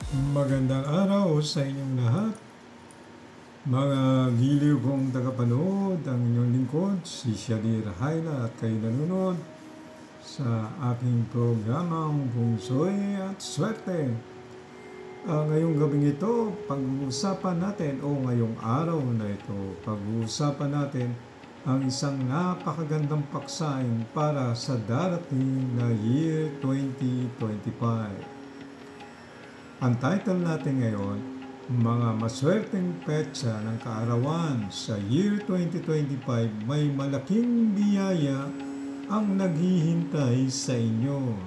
Magandang araw sa inyong lahat. Mga giliw kong tagapanood, ang inyong lingkod, si Shadir Hayla, at kayo nanonood sa aking programang Bungsoy at Swerte. Ngayong gabing ito, pag-uusapan natin, ngayong araw na ito, pag-uusapan natin ang isang napakagandang paksain para sa darating na year 2025. Ang title natin ngayon, mga maswerteng petsa ng kaarawan sa year 2025, may malaking biyaya ang naghihintay sa inyo.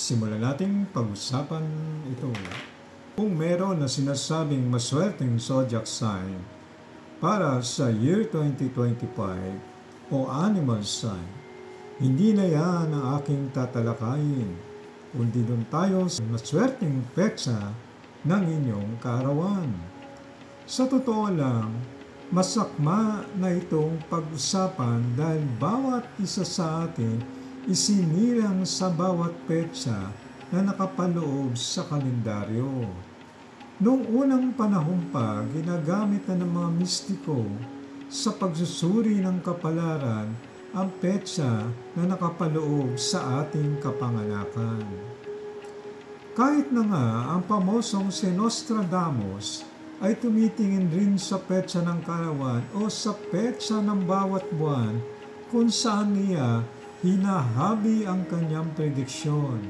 Simulan nating pag-usapan ito. Kung meron na sinasabing maswerteng zodiac sign para sa year 2025 o animal sign, hindi na yan ang aking tatalakayin, kundi doon tayo sa maswerteng petsa ng inyong kaarawan. Sa totoo lang, masakma na itong pag-usapan dahil bawat isa sa atin isinilang sa bawat petsa na nakapaloob sa kalendaryo. Noong unang panahon pa, ginagamit na ng mga mistiko sa pagsusuri ng kapalaran ang petsa na nakapaloob sa ating kapanganakan. Kahit na nga ang pamosong si Nostradamus ay tumitingin rin sa petsa ng kaarawan o sa petsa ng bawat buwan kung saan niya hinahabi ang kanyang prediksyon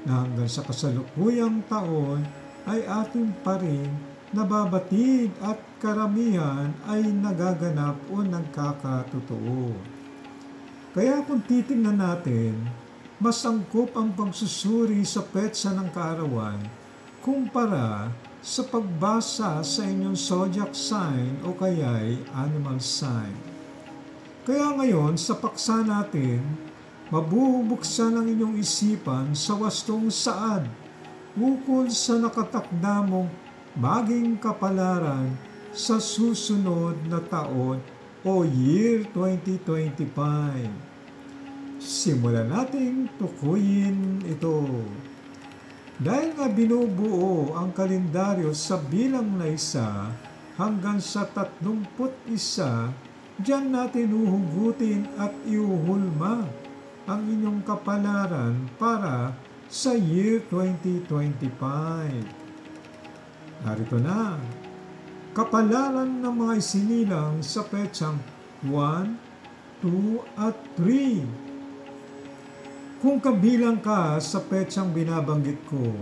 na hanggang sa kasalukuyang taon ay ating pa rin nababatid at karamihan ay nagaganap o nagkakatotoo. Kaya kung titingnan natin, mas angkop ang pagsusuri sa petsa ng kaarawan kumpara sa pagbasa sa inyong zodiac sign o kaya'y animal sign. Kaya ngayon, sa paksa natin, mabubuksan ang inyong isipan sa wastong saad ukol sa nakatakda mong maging kapalaran sa susunod na taon o year 2025. Simulan nating tukuyin ito. Dahil nga binubuo ang kalendaryo sa bilang na 1 hanggang sa 31, diyan natin uhugutin at iuhulma ang inyong kapalaran para sa year 2025. Narito na, kapalaran ng mga isinilang sa petsang 1, 2 at 3. Kung kabilang ka sa petsang binabanggit ko,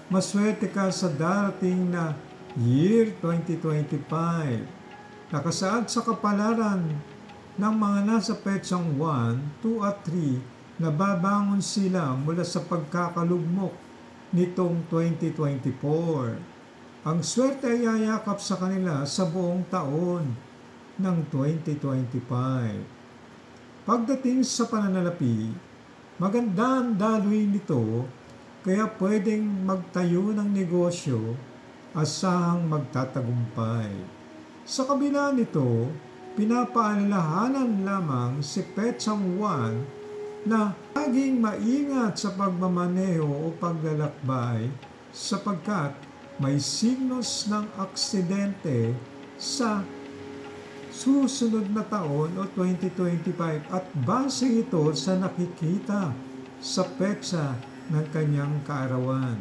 maswerte ka sa darating na year 2025. Nakasaad sa kapalaran ng mga nasa petsang 1, 2 at 3 na babangon sila mula sa pagkakalugmok nitong 2024. Ang swerte ay yayakap sa kanila sa buong taon ng 2025. Pagdating sa pananalapi, maganda ang daloy nito kaya pwedeng magtayo ng negosyo, asahang magtatagumpay. Sa kabila nito, pinapaalalahanan lamang si petsang 1 na laging maingat sa pagmamaneho o paglalakbay sapagkat may signos ng aksidente sa susunod na taon o 2025 at base ito sa nakikita sa petsa ng kanyang kaarawan.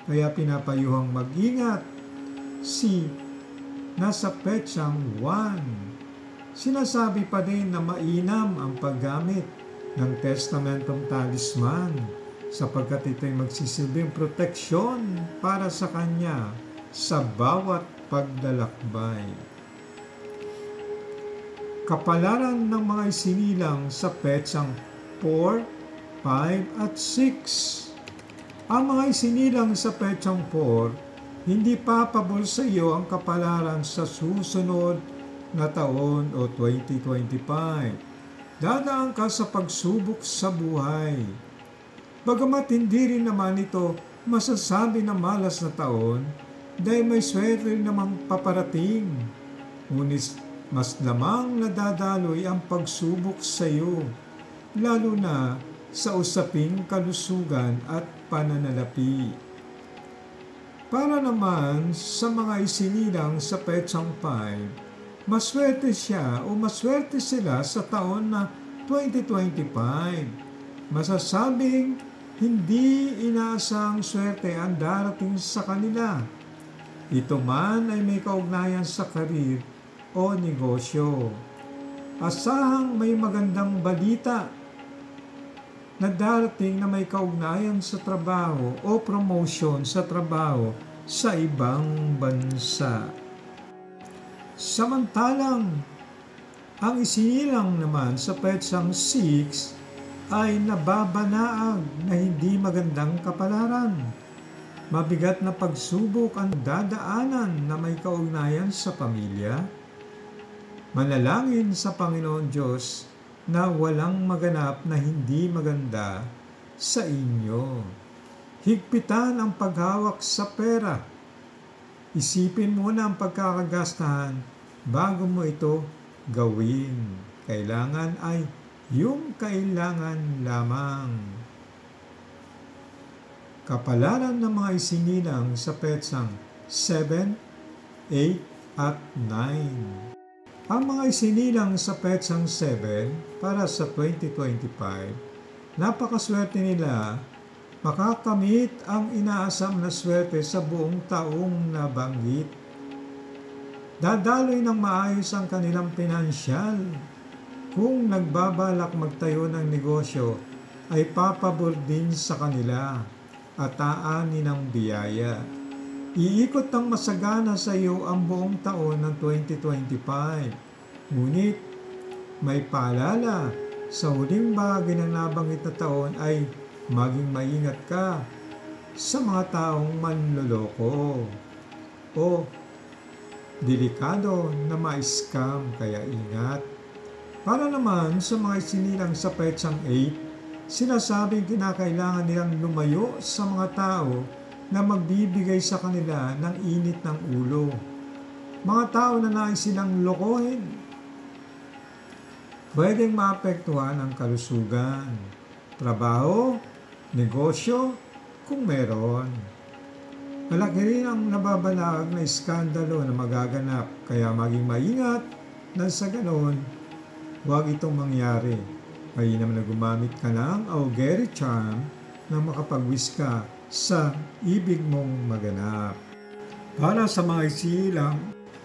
Kaya pinapayuhang mag-ingat si nasa petsang 1 Sinasabi pa din na mainam ang paggamit ng testamentong talisman sapagkat ito'y magsisilbing proteksyon para sa kanya sa bawat paglalakbay. Kapalaran ng mga isinilang sa petsang 4, 5 at 6. Ang mga isinilang sa petsang 4, hindi papabor sa iyo ang kapalaran sa susunod na taon o 2025. Dadaan ka sa pagsubok sa buhay. Bagamat hindi rin naman ito masasabi na malas na taon, dahil may swerte namang paparating. Ngunit mas lamang nadadaloy ang pagsubok sa iyo, lalo na sa usaping kalusugan at pananalapi. Para naman sa mga isinilang sa petsang 5, maswerte siya o maswerte sila sa taon na 2025. Masasabing hindi inaasang swerte ang darating sa kanila. Ito man ay may kaugnayan sa karir o negosyo. Asahang may magandang balita na darating na may kaugnayan sa trabaho o promotion sa trabaho sa ibang bansa. Samantalang, ang isinilang naman sa petsang 6 ay nababanaag na hindi magandang kapalaran. Mabigat na pagsubok ang dadaanan na may kaugnayan sa pamilya. Manalangin sa Panginoon Diyos na walang maganap na hindi maganda sa inyo. Higpitan ang paghawak sa pera. Isipin muna ang pagkakagastahan bago mo ito gawin. Kailangan ay yung kailangan lamang. Kapalaran ng mga isinilang sa petsang 7, 8 at 9. Ang mga isinilang sa petsang 7 para sa 2025, napakaswerte nila. Makakamit ang inaasam na swerte sa buong taong nabanggit. Dadaloy ng maayos ang kanilang pinansyal. Kung nagbabalak magtayo ng negosyo, ay papabor din sa kanila at aanin ng biyaya. Iikot ang masagana sa iyo ang buong taon ng 2025. Ngunit may paalala, sa huling bahagi ng nabanggit na taon ay maging maingat ka sa mga taong manloloko o delikado na ma-scam, kaya ingat. Para naman sa mga isinilang sa petsang 8, sinasabing kinakailangan nilang lumayo sa mga tao na magbibigay sa kanila ng init ng ulo. Mga tao na nais silang lokohin. Pwedeng maapektuhan ang kalusugan, trabaho, negosyo, kung meron. Malaki rin ang nababalaag na iskandalo na magaganap, kaya maging maingat na sa ganon, huwag itong mangyari. Mainam na gumamit ka ng augury charm na makapag-wish ka sa ibig mong maganap. Para sa mga isilang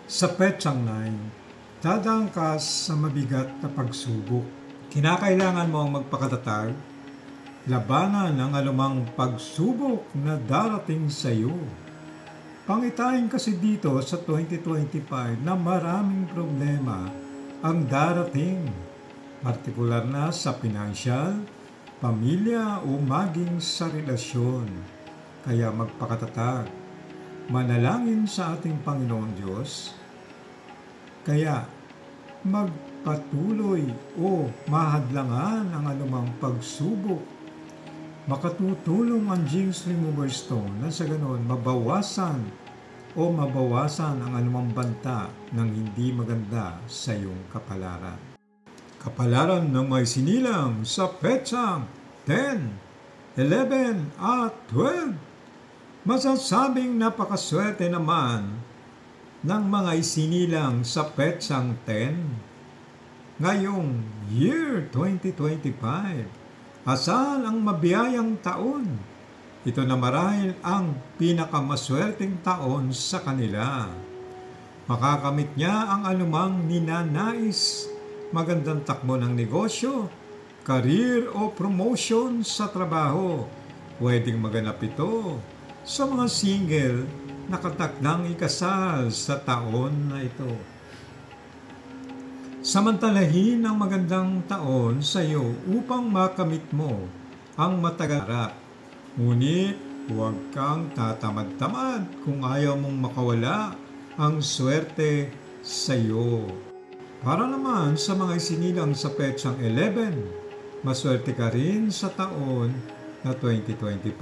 sa petsang 9, dadaan ka sa mabigat na pagsubok. Kinakailangan mo ang magpakatatag, labanan ang alumang pagsubok na darating sa iyo. Pangitain kasi dito sa 2025 na maraming problema ang darating, partikular na sa pinansyal, pamilya o maging sa relasyon. Kaya magpakatatag, manalangin sa ating Panginoon Diyos. Kaya magpatuloy o mahadlangan ang anumang pagsubok. Makatutulong ang Jinx Remover Stone na sa ganon mabawasan ang anumang banta ng hindi maganda sa iyong kapalaran. Kapalaran ng may sinilang sa petsang 10, 11 at 12. Masasabing napakaswerte naman ng mga isinilang sa petsang 10 ngayong year 2025. Asahan ang mabiyayang taon. Ito na marahil ang pinakamaswerteng taon sa kanila. Makakamit niya ang anumang ninanais, magandang takbo ng negosyo, career o promotion sa trabaho. Pwedeng maganap ito sa mga single na katakdang ikasal sa taon na ito. Samantalahin ang magandang taon sa iyo upang makamit mo ang matagal. Ngunit huwag kang tatamad-tamad kung ayaw mong makawala ang swerte sa iyo. Para naman sa mga isinilang sa petsang 11, maswerte ka rin sa taon na 2025.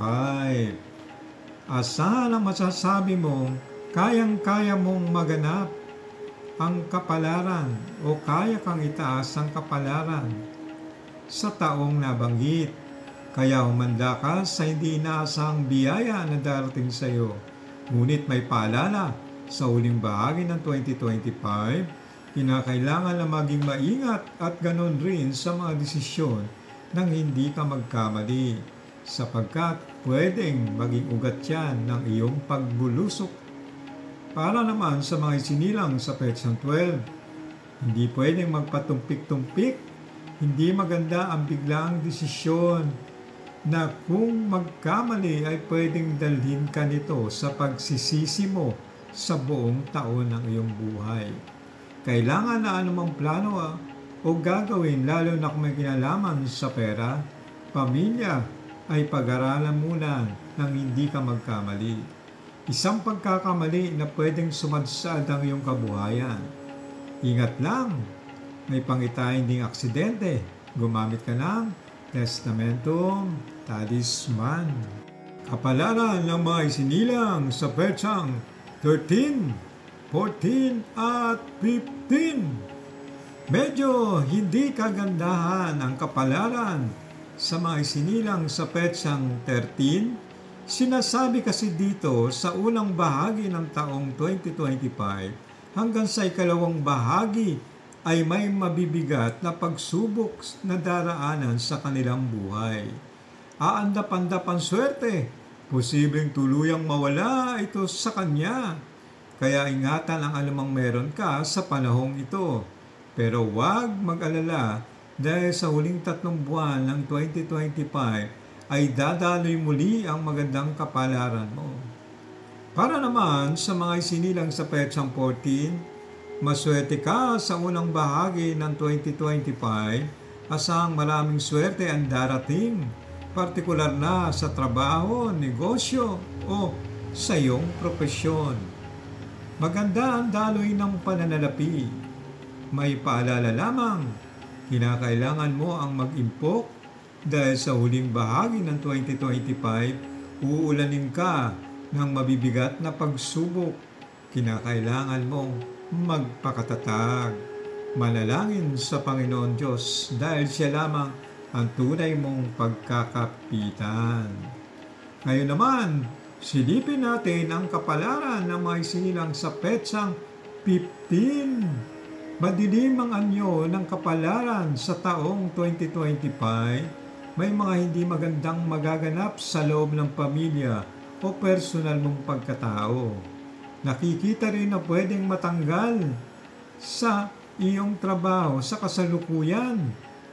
Asahan ang masasabi mong kayang-kaya mong maganap ang kapalaran o kaya kang itaas ang kapalaran sa taong nabanggit. Kaya humanda ka sa hindi inaasahang biyaya na darating sa iyo. Ngunit may paalala, sa huling bahagi ng 2025, kinakailangan na maging maingat at ganon rin sa mga desisyon nang hindi ka magkamali, sapagkat pwedeng maging ugat yan ng iyong pagbulusok. Para naman sa mga isinilang sa petsang 12, hindi pwedeng magpatumpik-tumpik, hindi maganda ang biglaang desisyon na kung magkamali ay pwedeng dalhin ka nito sa pagsisisi mo sa buong taon ng iyong buhay. Kailangan na anumang plano o gagawin lalo na kung may kinalaman sa pera, pamilya ay pag-aralan muna nang hindi ka magkamali. Isang pagkakamali na pwedeng sumadsad ang iyong kabuhayan. Ingat lang, may pangitahin ding aksidente. Gumamit ka ng testamentum talisman. Kapalaran ng mga isinilang sa petsang 13, 14 at 15. Medyo hindi kagandahan ang kapalaran sa mga isinilang sa petsang 13. Sinasabi kasi dito sa unang bahagi ng taong 2025 hanggang sa ikalawang bahagi ay may mabibigat na pagsubok na daraanan sa kanilang buhay. Aandap-andap ang swerte, posibleng tuluyang mawala ito sa kanya. Kaya ingatan ang anumang meron ka sa panahong ito. Pero huwag mag-alala dahil sa huling 3 buwan ng 2025 ay dadaloy muli ang magandang kapalaran mo. Para naman sa mga isinilang sa petsang 14, maswerte ka sa unang bahagi ng 2025, asang maraming swerte ang darating, partikular na sa trabaho, negosyo o sa iyong propesyon. Maganda ang daloy ng pananalapi. May paalala lamang, kinakailangan mo ang mag-impok dahil sa huling bahagi ng 2025, uulanin ka ng mabibigat na pagsubok. Kinakailangan mong magpakatatag. Manalangin sa Panginoon Diyos dahil siya lamang ang tunay mong pagkakapitan. Ngayon naman, silipin natin ang kapalaran ng mga isinilang sa petsang 15. Madilim ang anyo ng kapalaran sa taong 2025. May mga hindi magandang magaganap sa loob ng pamilya o personal mong pagkatao. Nakikita rin na pwedeng matanggal sa iyong trabaho sa kasalukuyan.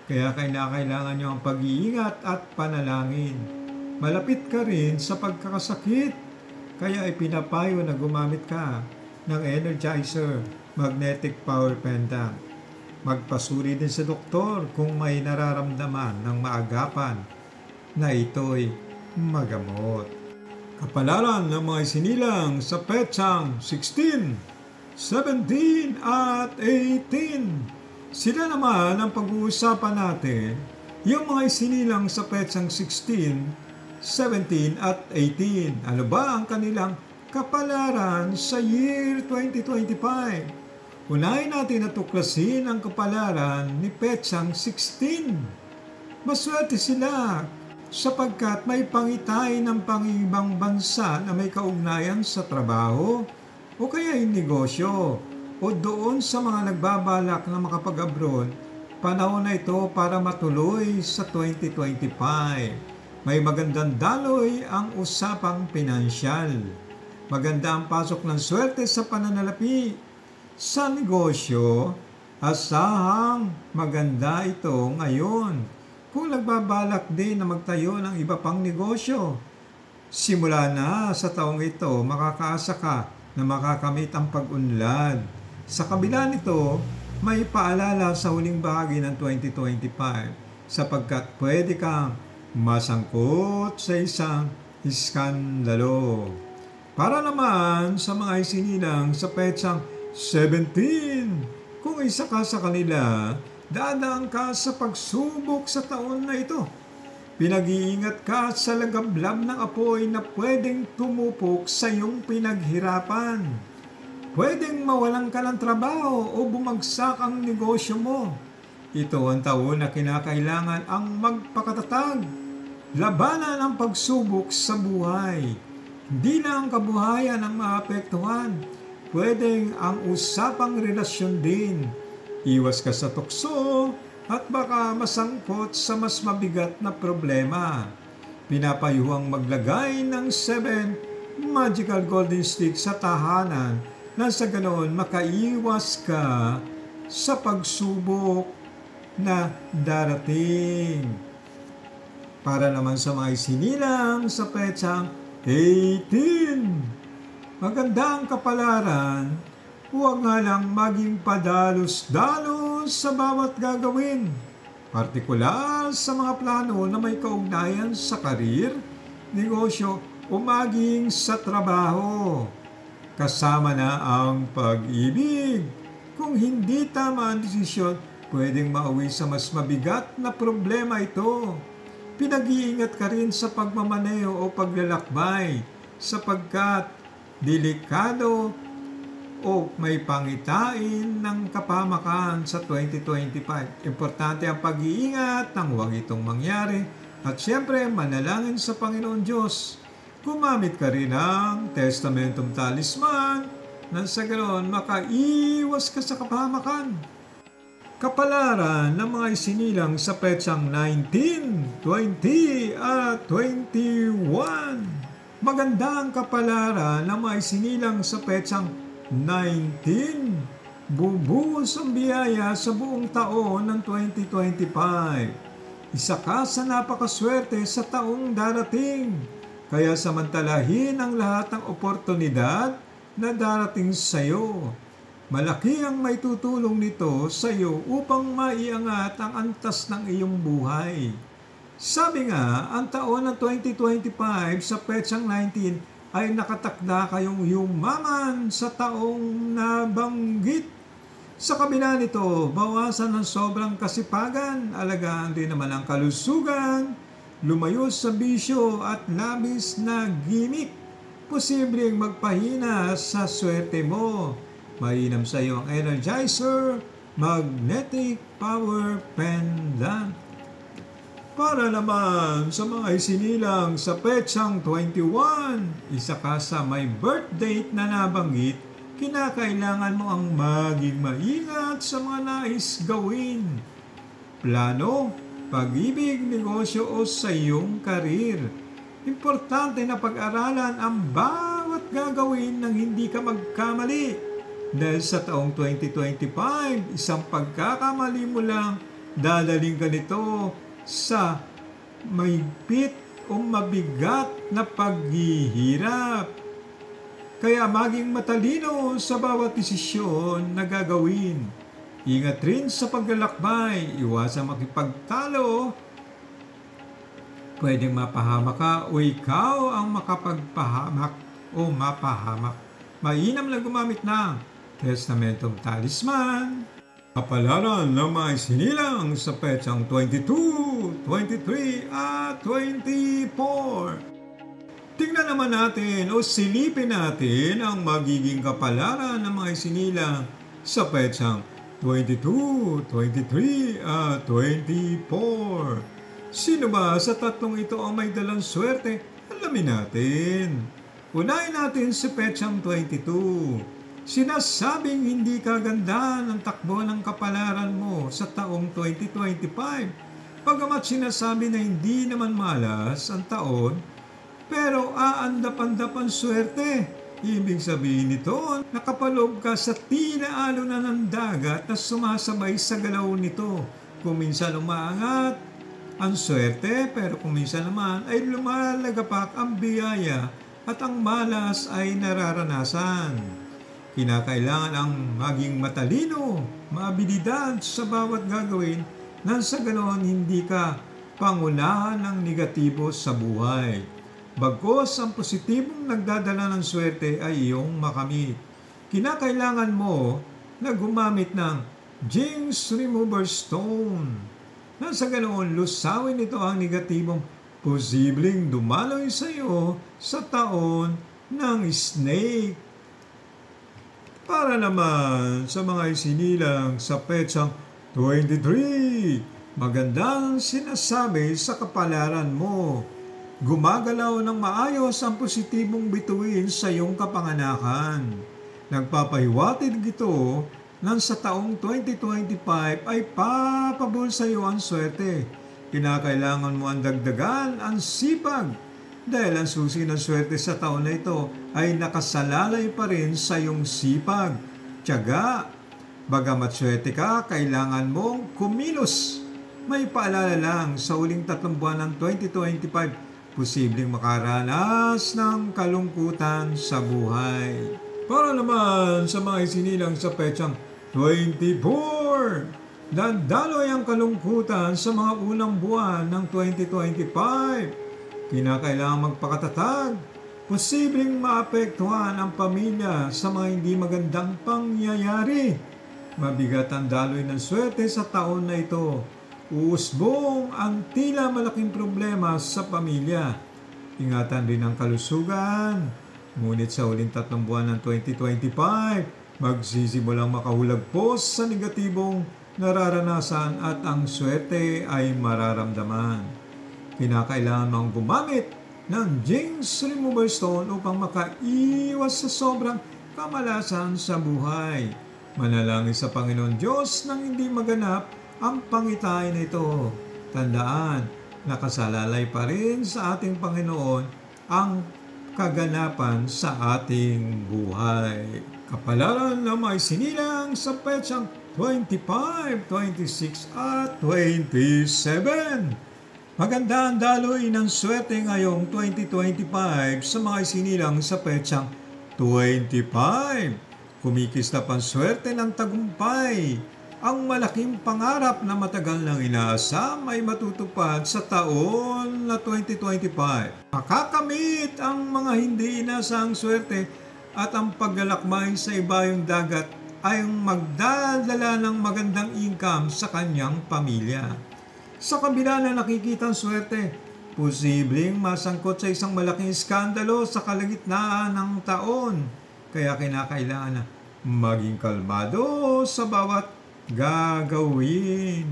Kaya kailangan nyo ang pag-iingat at panalangin. Malapit ka rin sa pagkakasakit. Kaya ipinapayo na gumamit ka ng Energizer Magnetic Power Pendant. Magpasuri din sa doktor kung may nararamdaman ng maagapan na ito'y magamot. Kapalaran ng mga isinilang sa petsang 16, 17 at 18. Sila naman ang pag-uusapan natin, yung mga isinilang sa petsang 16, 17 at 18. Ano ba ang kanilang kapalaran sa year 2025? Unahin natin at tuklasin ang kapalaran ni petsang 16. Maswerte sila sapagkat may pangitay ng pangibang bansa na may kaugnayan sa trabaho o kaya yung negosyo o doon sa mga nagbabalak na makapag-abroad. Panahon na ito para matuloy sa 2025. May magandang daloy ang usapang pinansyal. Maganda ang pasok ng swerte sa pananalapi. Sa negosyo, asahang maganda ito ngayon. Kung nagbabalak din na magtayo ng iba pang negosyo, simula na sa taong ito, makakaasa ka na makakamit ang pag-unlad. Sa kabila nito, may paalala sa huling bahagi ng 2025 sapagkat pwede kang masangkot sa isang iskandalo. Para naman sa mga isinilang sa petsang 17, kung isa ka sa kanila, dadaan ka sa pagsubok sa taon na ito. Pinag-iingat ka sa lagablab ng apoy na pwedeng tumupok sa iyong pinaghirapan. Pwedeng mawalan ka ng trabaho o bumagsak ang negosyo mo. Ito ang taon na kinakailangan ang magpakatatag. Labanan ang pagsubok sa buhay. Hindi na ang kabuhayan ang maapektuhan. Pwedeng ang usapang relasyon din. Iwas ka sa tukso at baka masangkot sa mas mabigat na problema. Pinapayuhang maglagay ng 7 magical golden sticks sa tahanan na sa ganoon makaiwas ka sa pagsubok na darating. Para naman sa mga isinilang sa petsang 18, maganda ang kapalaran, huwag nga lang maging padalos-dalos sa bawat gagawin, partikular sa mga plano na may kaugnayan sa karir, negosyo o maging sa trabaho. Kasama na ang pag-ibig. Kung hindi tama ang desisyon, pwedeng mauwi sa mas mabigat na problema ito. Pinag-iingat ka rin sa pagmamaneho o paglalakbay sapagkat delikado o may pangitain ng kapahamakan sa 2025. Importante ang pag-iingat nang huwag itong mangyari at siyempre manalangin sa Panginoon Diyos. Gumamit ka rin ng Testamentum Talisman nang sa ganoon makaiwas ka sa kapahamakan. Kapalaran ng mga isinilang sa petsang 19, 20 at 21. Maganda ang kapalaran ng mga isinilang sa petsang 19. Bubuhos ang biyaya sa buong taon ng 2025. Isa ka sa napakaswerte sa taong darating. Kaya samantalahin ang lahat ng oportunidad na darating sa iyo. Malaki ang may tutulong nito sa iyo upang maiangat ang antas ng iyong buhay. Sabi nga, ang taon ng 2025 sa petsang 19 ay nakatakda kayong yumaman sa taong nabanggit. Sa kabila nito, bawasan ng sobrang kasipagan, alagaan din naman ang kalusugan, lumayo sa bisyo at labis na gimmick. Posibleng magpahina sa swerte mo. Mainam sa iyo ang Energizer Magnetic Power Pendant. Para naman sa mga isinilang sa petsang 21, isa ka sa may birth date na nabanggit, kinakailangan mo ang maging maingat sa mga nais gawin. Plano, pag-ibig, negosyo o sa iyong karir. Importante na pag-aralan ang bawat gagawin nang hindi ka magkamali. Dahil sa taong 2025, isang pagkakamali mo lang, dadaling ka nito sa mahigpit o mabigat na paghihirap. Kaya maging matalino sa bawat desisyon na gagawin. Ingat rin sa paglalakbay, iwasang makipagtalo. Pwedeng mapahamak ka o ikaw ang makapagpahamak o mapahamak. Mainam lang gumamit ng Testamentum Talisman. Kapalaran ng mga isinilang sa petsang 22, 23 at 24. Tingnan naman natin o silipin natin ang magiging kapalaran ng mga isinilang sa petsang 22, 23 at 24. Sino ba sa tatlong ito ang may dalang swerte? Alamin natin. Unahin natin si petsang 22. Sinasabing hindi kaganda ng takbo ng kapalaran mo sa taong 2025. Pagamat sinasabi na hindi naman malas ang taon, pero aandap-andap ang swerte. Ibig sabihin nito, nakapaloob ka sa tila alon ng dagat na sumasabay sa galaw nito. Kung minsan umaangat ang swerte, pero kung minsan naman ay lumalagapak ang biyaya at ang malas ay nararanasan. Kinakailangan ang maging matalino, maabilidad sa bawat gagawin nang sa ganoon hindi ka pangunahan ng negatibo sa buhay. Bagkus ang positibong nagdadala ng swerte ay iyong makamit. Kinakailangan mo na gumamit ng Jinx Remover Stone. Nang sa ganoon, lusawin ito ang negatibong posibleng dumaloy sa iyo sa taon ng Snake. Para naman sa mga isinilang sa petsang 23, magandang sinasabi sa kapalaran mo. Gumagalaw ng maayos ang positibong bituin sa iyong kapanganakan. Nagpapahiwatig ito nang sa taong 2025 ay papabol sa iyo ang swerte. Kinakailangan mo ang dagdagan ang sipag dahil ang susi ng swerte sa taon na ito ay nakasalalay pa rin sa iyong sipag. Tiyaga, bagamat swerte ka, kailangan mong kumilos. May paalala lang sa uling 3 buwan ng 2025, posibleng makaranas ng kalungkutan sa buhay. Para naman sa mga isinilang sa petsang 24, dadaloy ang kalungkutan sa mga unang buwan ng 2025. Kinakailangan magpakatatag. Posibleng maapektuhan ang pamilya sa mga hindi magandang pangyayari. Mabigat ang daloy ng swerte sa taon na ito. Uusbong ang tila malaking problema sa pamilya. Ingatan rin ang kalusugan. Ngunit sa uling 3 buwan ng 2025, magsisimulang makahulagpos sa negatibong nararanasan at ang swerte ay mararamdaman. Kinakailangan mong gumamit ng Jinx Remover Stone upang makaiwas sa sobrang kamalasan sa buhay. Manalangin sa Panginoon Diyos nang hindi maganap ang pangitain nito. Tandaan, nakasalalay pa rin sa ating Panginoon ang kaganapan sa ating buhay. Kapalaran na may sinilang sa petsang 25, 26 at 27. Maganda ang daloy ng swerte ngayong 2025 sa mga sinilang sa petsang 25. Kumikislap ang swerte ng tagumpay. Ang malaking pangarap na matagal nang inaasam ay matutupad sa taon na 2025. Makakamit ang mga hindi inaasang swerte at ang paglalakbay sa ibayong dagat ay magdadala ng magandang income sa kanyang pamilya. Sa kabila na nakikita ang swerte, posibleng masangkot sa isang malaking iskandalo sa kalagitnaan ng taon. Kaya kinakailangan na maging kalmado sa bawat gagawin.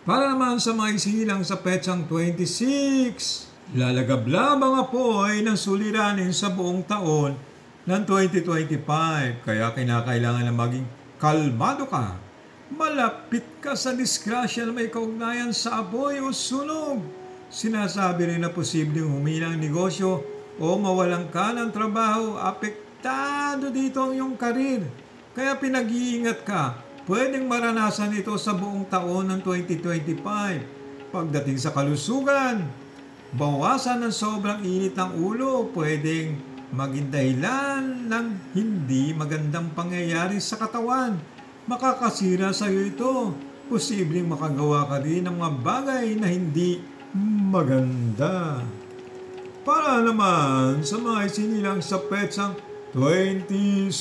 Para naman sa mga isinilang sa petsang 26, lalagablab ang apoy ng suliranin sa buong taon ng 2025. Kaya kinakailangan na maging kalmado ka. Malapit ka sa disgrasya na may kaugnayan sa apoy o sunog. Sinasabi rin na posibleng humina ang negosyo o mawalan ka ng trabaho. Apektado dito ang iyong karir. Kaya pinag-iingat ka. Pwedeng maranasan ito sa buong taon ng 2025. Pagdating sa kalusugan, bawasan ng sobrang init ng ulo, pwedeng maging dahilan ng hindi magandang pangyayari sa katawan. Makakasira sa iyo ito. Posibleng makagawa ka rin ng mga bagay na hindi maganda. Para naman sa mga isinilang sa petsang 27,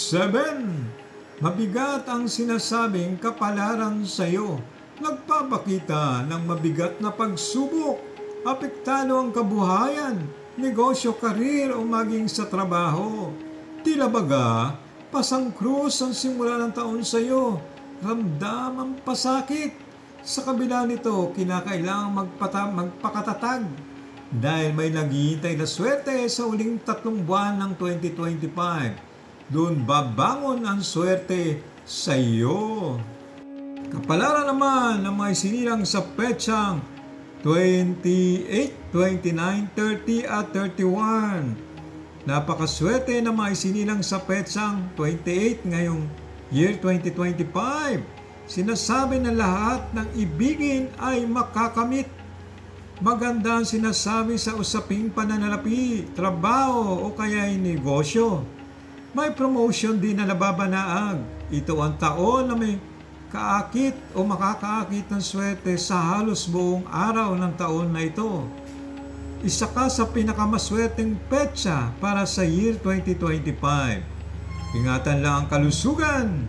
mabigat ang sinasabing kapalaran sa iyo. Nagpapakita ng mabigat na pagsubok. Apektado ang kabuhayan, negosyo, karir o maging sa trabaho. Tila baga, pasang krus ang simula ng taon sa iyo. Ramdam ang pasakit. Sa kabila nito, kinakailangang magpakatatag. Dahil may naghihintay na swerte sa uling 3 buwan ng 2025. Doon babangon ang swerte sa iyo. Kapalaran naman ng mga isinilang sa petsang 28, 29, 30 at 31. Napakaswerte na maisinilang sa petsang 28 ngayong year 2025. Sinasabi na lahat ng ibigin ay makakamit. Maganda ang sinasabi sa usaping pananalapi, trabaho o kaya'y negosyo. May promotion din na nababanaag. Ito ang taon na may kaakit o makakaakit ng swerte sa halos buong araw ng taon na ito. Isa ka sa pinakamaswerteng petsa para sa year 2025. Ingatan lang ang kalusugan.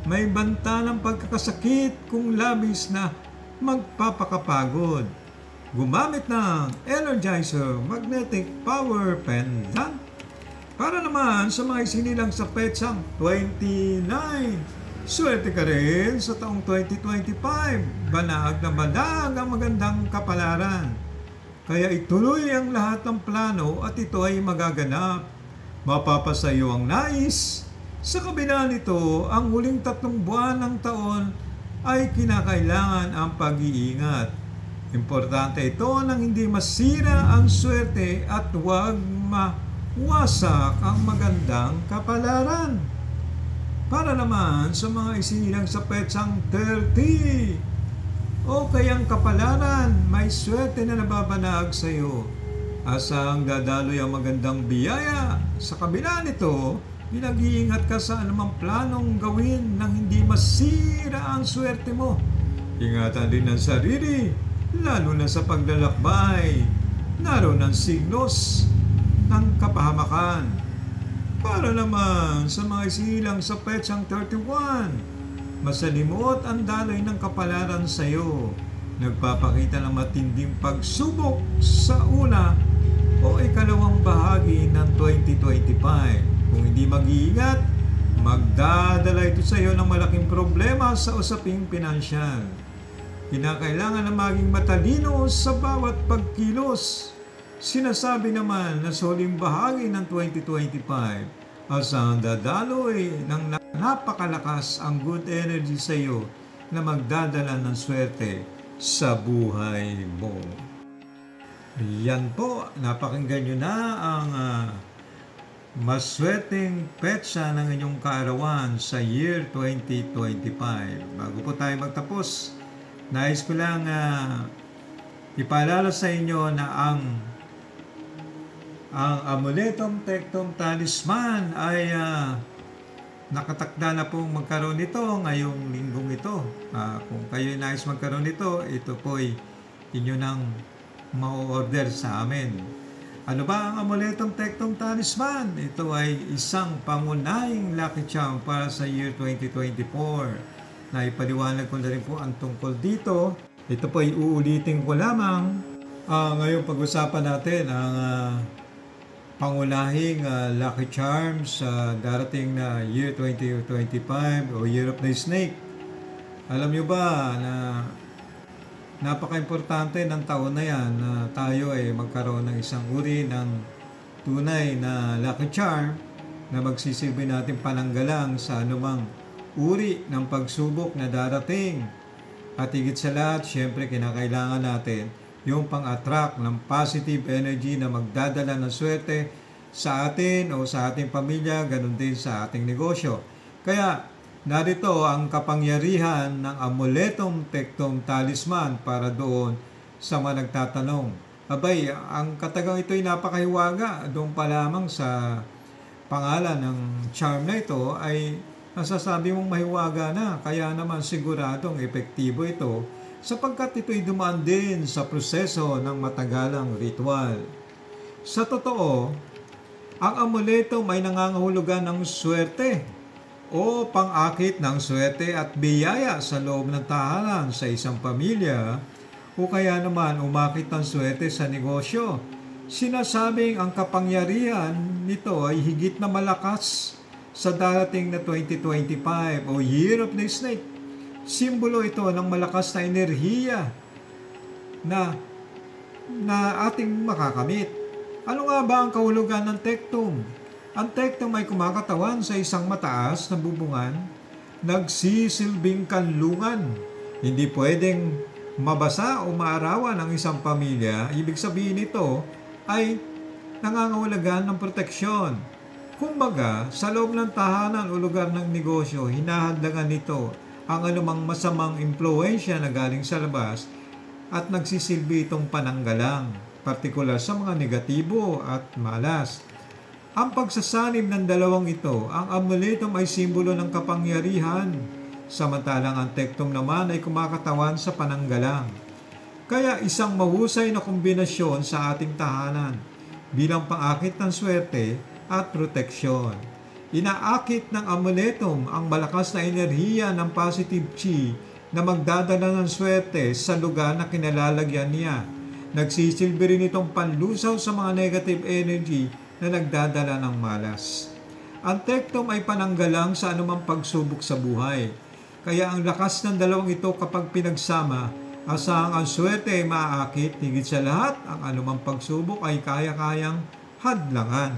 May banta ng pagkakasakit kung labis na magpapakapagod. Gumamit ng Energizer Magnetic Power Pendant. Para naman sa mga isinilang sa petsang 29. Swerte ka rin sa taong 2025. Banag na banag ang magandang kapalaran. Kaya ituloy ang lahat ng plano at ito ay magaganap. Mapapasayo ang nais. Sa kabila nito, ang huling 3 buwan ng taon ay kinakailangan ang pag-iingat. Importante ito nang hindi masira ang swerte at huwag mawasak ang magandang kapalaran. Para naman sa mga isinilang sa petsang 30 o kayang kapalaran, may swerte na nababanag sa iyo. Asang dadaloy ang magandang biyaya. Sa kabila nito, pinag-iingat ka sa anumang planong gawin nang hindi masira ang swerte mo. Ingatan din ang sarili, lalo na sa paglalakbay. Naroon ang signos ng kapahamakan. Para naman sa mga isilang sa petsang 31, masalimot ang daloy ng kapalaran sa iyo. Nagpapakita ng matinding pagsubok sa una o ikalawang bahagi ng 2025. Kung hindi mag-iingat, magdadala ito sa iyo ng malaking problema sa usaping pinansyal. Kinakailangan na maging matalino sa bawat pagkilos. Sinasabi naman na sa huling bahagi ng 2025, asang dadaloy ng napakalakas ang good energy sa iyo na magdadala ng swerte sa buhay mo. Yan po, napakinggan nyo na ang maswerteng petsa ng inyong kaarawan sa year 2025. Bago po tayo magtapos, nais ko lang ipaalala sa inyo na ang Amuletum Tectum Talisman ay nakatakda na pong magkaroon nito ngayong linggong ito. Kung kayo nais magkaroon nito, ito po ay inyo nang ma-order sa amin. Ano ba ang Amuletum Tectum Talisman? Ito ay isang pangunahing lucky charm para sa year 2024. Naipaliwanag ko na rin po ang tungkol dito. Ito po ay uulitin ko lamang. Ngayon pag-usapan natin ang pangunahing lucky charms sa darating na year 2025 o Year of the Snake. Alam nyo ba na napaka-importante ng taon na yan na tayo ay magkaroon ng isang uri ng tunay na lucky charm na magsisilbi natin pananggalang sa anumang uri ng pagsubok na darating. At higit sa lahat, syempre kinakailangan natin yung pang-attract ng positive energy na magdadala ng swerte sa atin o sa ating pamilya, ganun din sa ating negosyo. Kaya narito ang kapangyarihan ng Amuletum Tectum Talisman para doon sa mga nagtatanong. Abay, ang katagang ito ay napakahiwaga. Doon pa lamang sa pangalan ng charm na ito ay nasasabi mong mahiwaga na. Kaya naman siguradong epektibo ito sapagkat ito'y dumaan din sa proseso ng matagalang ritual. Sa totoo, ang amuletum ay nangangahulugan ng swerte o pang-akit ng swerte at biyaya sa loob ng tahanan sa isang pamilya o kaya naman umakit ng swerte sa negosyo. Sinasabing ang kapangyarihan nito ay higit na malakas sa darating na 2025 o Year of the Snake. Simbolo ito ng malakas na enerhiya na ating makakamit. Ano nga ba ang kahulugan ng tectum? Ang tectum ay kumakatawan sa isang mataas na bubungan, nagsisilbing kanlungan. Hindi pwedeng mabasa o maarawan ang isang pamilya. Ibig sabihin nito ay nangangahulugan ng proteksyon. Kumbaga, sa loob ng tahanan o lugar ng negosyo, hinahadlangan nito ang anumang masamang impluwensya na galing sa labas at nagsisilbi itong pananggalang, partikular sa mga negatibo at malas. Ang pagsasanib ng dalawang ito, ang amuletum ay simbolo ng kapangyarihan, samantalang ang tektum naman ay kumakatawan sa pananggalang. Kaya isang mahusay na kombinasyon sa ating tahanan bilang pangakit ng swerte at proteksyon. Inaakit ng amuletum ang malakas na enerhiya ng positive chi na magdadala ng swerte sa lugar na kinalalagyan niya. Nagsisilbi rin itong panlusaw sa mga negative energy na nagdadala ng malas. Ang tektum ay pananggalang sa anumang pagsubok sa buhay. Kaya ang lakas ng dalawang ito kapag pinagsama, asahang ang swerte ay maaakit, higit sa lahat, ang anumang pagsubok ay kaya-kayang hadlangan.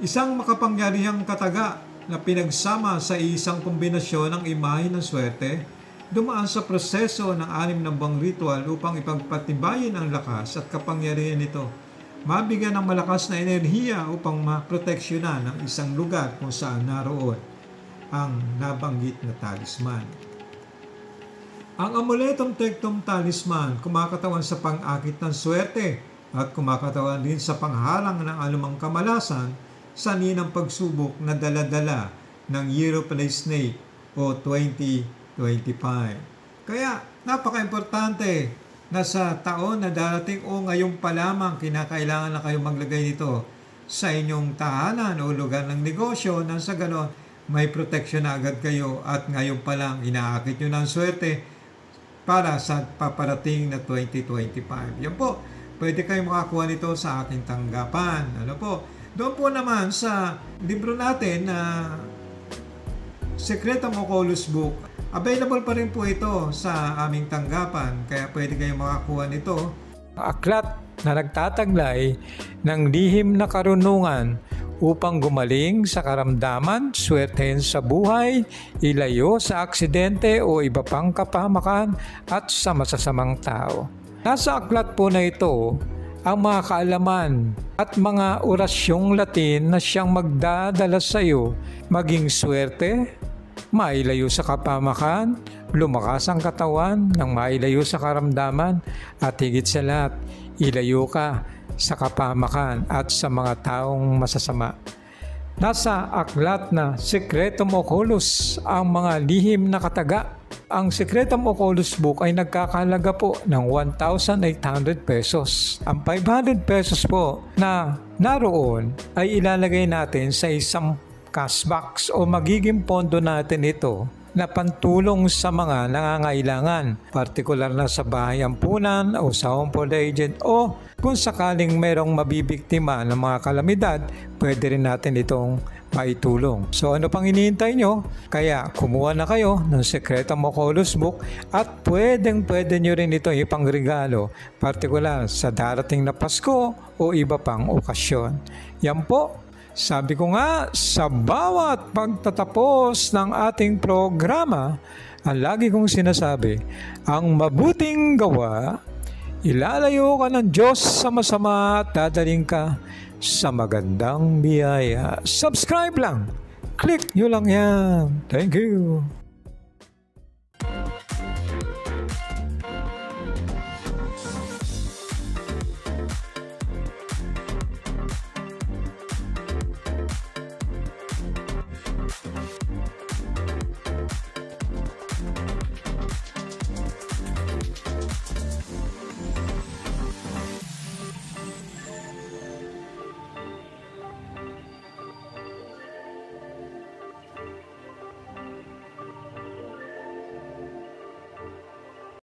Isang makapangyarihang kataga na pinagsama sa isang kombinasyon ng imahe ng swerte, dumaan sa proseso ng 6 na buwang ritual upang ipagpatibayin ang lakas at kapangyarihan nito. Mabigyan ng malakas na enerhiya upang maproteksyonan ang isang lugar kung saan naroon ang nabanggit na talisman. Ang amuletum tektum talisman kumakatawan sa pang-akit ng swerte at kumakatawan din sa pangharang ng anumang kamalasan sa ninang pagsubok na dala-dala ng Year of the Snake o 2025. Kaya napaka-importante na sa taon na darating o ngayon pa lamang kinakailangan na kayong maglagay nito sa inyong tahanan o lugar ng negosyo nang sa ganon may protection na agad kayo at ngayon pa lang inaakit nyo ng swerte para sa paparating na 2025. Yan po, pwede kayong makakuha nito sa aking tanggapan. Ano po? Doon po naman sa libro natin na Secretum Oculus Book, available pa rin po ito sa aming tanggapan, kaya pwede kayong makakuha nito. Aklat na nagtataglay ng lihim na karunungan upang gumaling sa karamdaman, swertehin sa buhay, ilayo sa aksidente o iba pang kapahamakan at sa masasamang tao. Nasa aklat po na ito ang mga kaalaman at mga orasyong Latin na siyang magdadala sa iyo maging swerte, mailayo sa kapahamakan, lumakas ang katawan ng mailayo sa karamdaman at higit sa lahat, ilayo ka sa kapahamakan at sa mga taong masasama. Nasa aklat na Secretum Oculus ang mga lihim na kataga. Ang Secretum Oculus Book ay nagkakahalaga po ng 1,800 pesos. Ang 500 pesos po na naroon ay ilalagay natin sa isang cash box o magiging pondo natin ito na pantulong sa mga nangangailangan, partikular na sa bahay ampunan o sa home for the agent o kung sakaling mayroong mabibiktima ng mga kalamidad, pwede rin natin itong maitulong. So ano pang iniintay nyo? Kaya kumuha na kayo ng Secretum Oculus Book at pwede nyo rin ito ipangregalo, partikular sa darating na Pasko o iba pang okasyon. Yan po. Sabi ko nga, sa bawat pagtatapos ng ating programa, ang lagi kong sinasabi, ang mabuting gawa, ilalayo ka ng Diyos sa masama at dadaling ka sa magandang biyaya. Subscribe lang. Click nyo lang yan. Thank you.